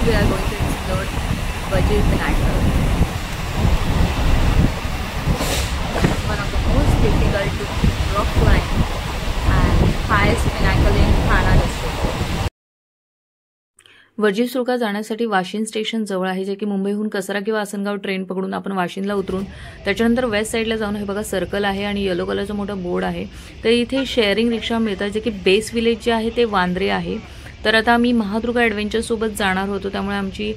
we are going to explore Vajir Pinnacle. One of the most difficult to rock climb and highest pinnacle in Thana district. वजीर सुळका जाण्यासाठी Vashind station जवळ आहे, जे की मुंबईहून कसरा किंवा Asangaon train पकडून आपण वाशिंदला उतरून त्याच्यानंतर वेस्ट साईडला जाऊन हे बघा सर्कल आहे आणि येलो कलरचा मोठा बोर्ड आहे. तर इथे शेअरिंग रिक्षा मिळतात, जे की बेस विलेज जे आहे ते वांद्रे आहे. तर आता आम्ही महादुर्गा ॲडव्हेंचर सोबत जाणार होतो, त्यामुळे आमची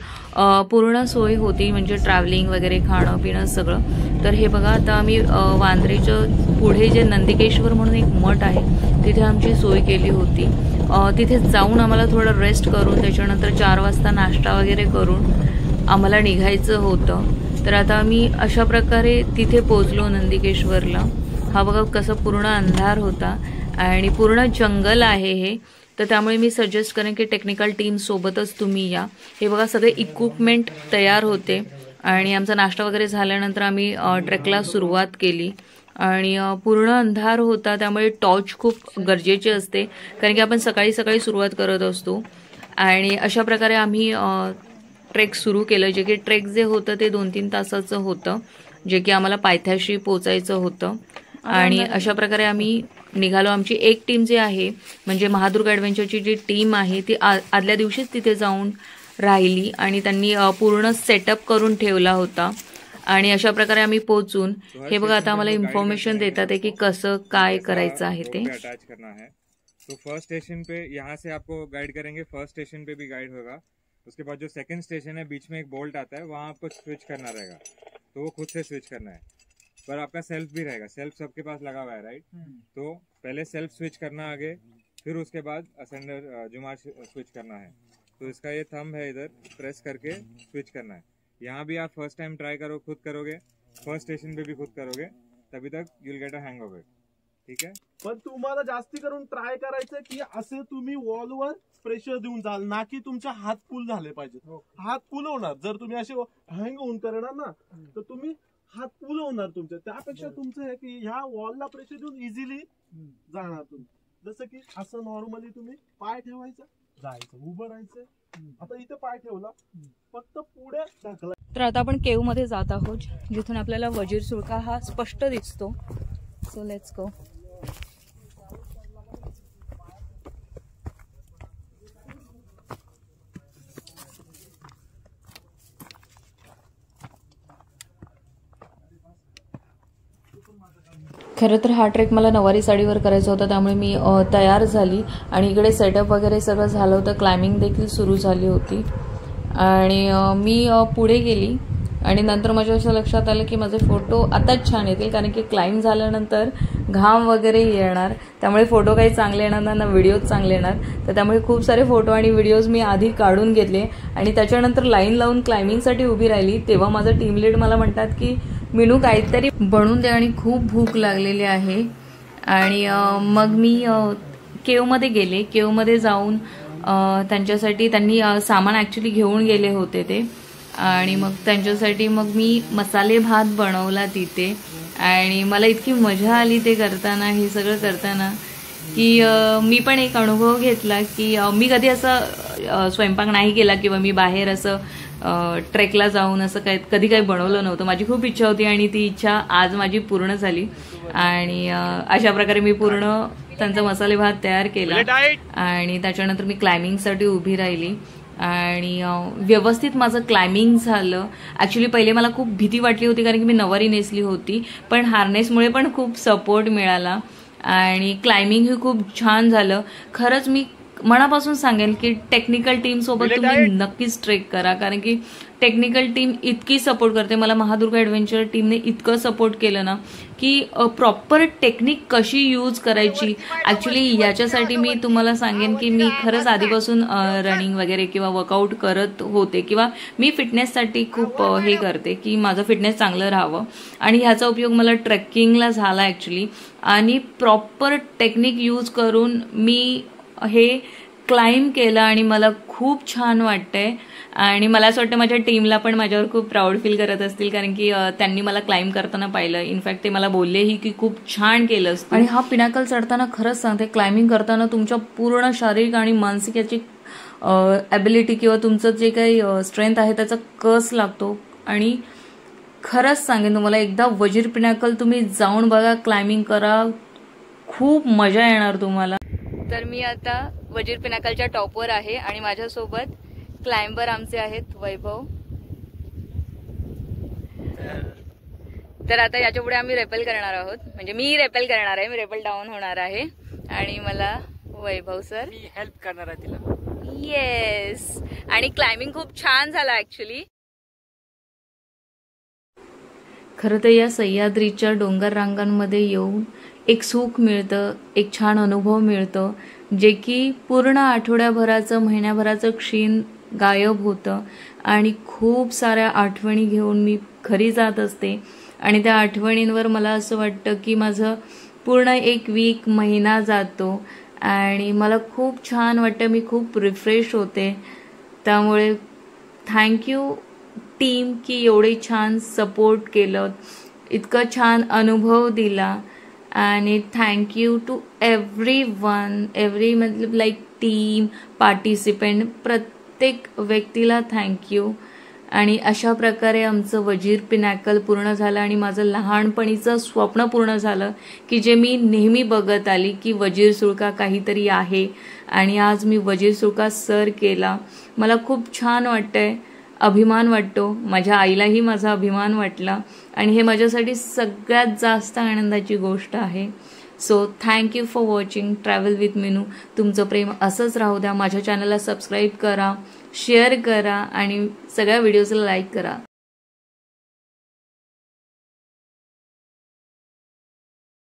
पूर्ण सोय होती, म्हणजे ट्रॅव्हलिंग वगैरे खाणं पिणं सगळं. तर हे बघा आता आम्ही वांद्रेच्या पुढे जे नंदिकेश्वर म्हणून एक मठ आहे तिथे आमची सोय केली होती. तिथे जाऊन आम्हाला थोडं रेस्ट करून त्याच्यानंतर 4 वाजता नाश्ता वगैरे करून आम्हाला निघायचं होतं. तर आता आम्ही अशा प्रकारे तिथे पोचलो नंदिकेश्वरला. हा बघा कसं पूर्ण अंधार होता आणि पूर्ण जंगल आहे हे. तर त्यामुळे मी सजेस्ट करेन की टेक्निकल टीम सोबतच तुम्ही या. हे बघा सगळे इक्विपमेंट तयार होते आणि आमचा नाश्ता वगैरे झाल्यानंतर आम्ही ट्रेकला सुरुवात केली आणि पूर्ण अंधार होता, त्यामुळे टॉर्च खूप गरजेची असते, कारण की आपण सकाळी सकाळी सुरुवात करत असतो. आणि अशा प्रकारे आम्ही ट्रेक सुरू केलं, जे की ट्रेक जे होतं ते 2-3 तासाचं होतं, जे की आम्हाला पायथ्याशी पोचायचं होतं. आणि अशा प्रकारे आम्ही निघालो. आमची एक टीम जी आहे म्हणजे महादुर्गा ॲडव्हेंचरची जी टीम आहे ती आदल्या दिवशीच तिथे जाऊन राहिली आणि त्यांनी पूर्ण सेटअप करून ठेवला होता. आणि अशा प्रकारे आम्ही पोहोचून हे बघा आता आम्हाला इन्फॉर्मेशन देतात आहे की कसं काय करायचं आहे ते. अटैच करना है तो फर्स्ट स्टेशन पे यहाँ से आपको गाइड करेंगे, फर्स्ट स्टेशन पे भी गाइड होगा. उसके बाद जो सेकंड स्टेशन है बीच में एक बोल्ट आता है, वहाँ आपको स्विच करना रहेगा, तो वो खुद से स्विच करना है. पर आपका सेल्फ भी रहेगा, सेल्फ सबके पास लगा हुआ है राइट. तो पहले सेल्फ स्विच करना आगे, फिर उसके बाद असेंडर जुमार स्विच करना है. तो इसका ये थंब है, इधर प्रेस करके स्विच करना है. यहाँ भी आप फर्स्ट टाइम ट्राई करो, खुद करोगे, फर्स्ट स्टेशन पे भी खुद करोगे, तभी तक you will get a hang of it. ठीक आहे. पण तुम्हाला जास्ती करून ट्राय करायचं की असे तुम्ही वॉलवर प्रेशर देऊन जाल, ना की तुमचे हात फुल झाले पाहिजेत. हात फुल होणार जर तुम्ही असे हँग होऊन करणार ना, तर तुम्ही हात फुल होणार तुमचे. त्यापेक्षा तुमचं आहे की ह्या वॉलला प्रेशर देऊन इझिली जाणार तुम्ही. जसं की असं नॉर्मली तुम्ही पाय ठेवायचा, जायचं, उभं राहायचं. आता इथे पाय ठेवला, फक्त पुढे ढकला. तर आता आपण केव मध्ये जात आहोत, जिथून आपल्याला वजीर सुळका हा स्पष्ट दिसतो. So let's go. खरं तर हा ट्रेक मला नवारी साडीवर करायचा होता, त्यामुळे मी तयार झाली आणि इकडे सेटअप वगैरे सगळं झालं होतं. क्लाइम्बिंग देखील सुरू झाली होती आणि मी पुढे गेली आणि नंतर माझ्या असं लक्षात आलं की माझे फोटो आताच छान येतील, कारण की क्लाइम्ब झाल्यानंतर घाम वगैरे येणार, त्यामुळे फोटो काही चांगले येणार ना व्हिडिओज चांगले येणार. तर त्यामुळे खूप सारे फोटो आणि व्हिडिओज मी आधी काढून घेतले आणि त्याच्यानंतर लाईन लावून क्लाइम्बिंगसाठी उभी राहिली. तेव्हा माझं टीम लीड मला म्हणतात की मीनू काहीतरी बनवून दे आणि खूप भूक लागलेली आहे. आणि मग मी केवमध्ये गेले. केवमध्ये जाऊन त्यांच्यासाठी त्यांनी सामान ॲक्च्युली घेऊन गेले होते ते, आणि मग त्यांच्यासाठी मग मी मसाले भात बनवला तिथे. आणि मला इतकी मजा आली ते करताना, हे सगळं करताना, की मी पण एक अनुभव घेतला की मी कधी असं स्वयंपाक नाही केला किंवा मी बाहेर असं ट्रेकला जाऊन असं कधी काही बनवलं नव्हतं. माझी खूप इच्छा होती आणि ती इच्छा आज माझी पूर्ण झाली. आणि अशा प्रकारे मी पूर्ण त्यांचा मसाले भात तयार केला आणि त्याच्यानंतर मी क्लाइम्बिंगसाठी उभी राहिली आणि व्यवस्थित माझं क्लाइम्बिंग झालं. ॲक्च्युली पहिले मला खूप भीती वाटली होती, कारण की मी नवारी नेसली होती, पण हार्नेसमुळे पण खूप सपोर्ट मिळाला आणि क्लाइम्बिंग हे खूप छान झालं. खरंच मी मनापासून सांगेन की टेक्निकल टीम सोबत तुम्ही नक्कीच ट्रेक करा, कारण की टेक्निकल टीम इतकी सपोर्ट करते. मला महादुर्गा ॲडव्हेंचर टीमने इतकं सपोर्ट केलं ना की प्रॉपर टेक्निक कशी यूज करायची. ॲक्च्युली याच्यासाठी मी तुम्हाला सांगेन की मी खरंच आधीपासून रनिंग वगैरे किंवा वर्कआउट करत होते, किंवा मी फिटनेससाठी खूप हे करते की माझं फिटनेस चांगलं राहावं, आणि ह्याचा उपयोग मला ट्रेकिंगला झाला ॲक्च्युली. आणि प्रॉपर टेक्निक यूज करून मी हे क्लाइम्ब केलं आणि मला खूप छान वाटतंय. आणि मला असं वाटतं माझ्या टीमला पण माझ्यावर खूप प्राऊड फील करत असतील, कारण की त्यांनी मला क्लाइम्ब करताना पाहिलं. इनफॅक्ट ते मला बोललेही की खूप छान केलंस. आणि हा पिनाकल चढताना खरंच सांगते, क्लाइम्बिंग करताना तुमच्या पूर्ण शारीरिक आणि मानसिक याची ॲबिलिटी किंवा तुमचं जे काही स्ट्रेंथ आहे त्याचा कस लागतो. आणि खरंच सांगेन तुम्हाला, एकदा वजीर पिनाकल तुम्ही जाऊन बघा, क्लाइम्बिंग करा, खूप मजा येणार तुम्हाला. तर मी आता वजीर पिनाकलच्या टॉपवर आहे आणि माझ्यासोबत क्लाइंबर आमचे आहेत वैभव. तर आता याच्या पुढे आम्ही रेपेल करणार आहोत, म्हणजे मी रेपेल करणार आहे, मी रेपेल डाऊन होणार आहे आणि मला वैभव सर हेल्प करणार आहे तिला. येस. आणि क्लाइम्बिंग खूप छान झाला ऍक्च्युली. खरं तर या सह्याद्रीच्या डोंगर रांगांमध्ये येऊन एक सुख मिळतं, एक छान अनुभव मिळतो, जे की पूर्ण आठवड्याभराचं महिन्याभराचं क्षीण गायब होतं आणि खूप साऱ्या आठवणी घेऊन मी घरी जात असते. आणि त्या आठवणींवर मला असं वाटतं की माझं पूर्ण एक वीक महिना जातो आणि मला खूप छान वाटतं, मी खूप रिफ्रेश होते. त्यामुळे थँक्यू टीम की एवढी छान सपोर्ट केलं, इतका छान अनुभव दिला. आणि थँक्यू टू एव्हरीवन, मतलब लाईक टीम, पार्टिसिपेंट, प्रत्येक व्यक्तीला थँक्यू. आणि अशा प्रकारे आमचं वजीर पिनाकल पूर्ण झालं आणि माझं लहानपणीचं स्वप्न पूर्ण झालं की जे मी नेहमी बघत आली की वजीर सुळका काहीतरी आहे आणि आज मी वजीर सुळका सर केला. मला खूप छान वाटतंय, अभिमान वाटतो, माझ्या आईलाही माझा अभिमान वाटला आणि हे माझ्यासाठी सगळ्यात जास्त आनंदाची गोष्ट आहे. So thank you for watching travel with Meenu. तुमचं प्रेम असंच राहू द्या. माझ्या चॅनलला सबस्क्राईब करा, शेअर करा आणि सगळ्या व्हिडिओजला लाईक करा.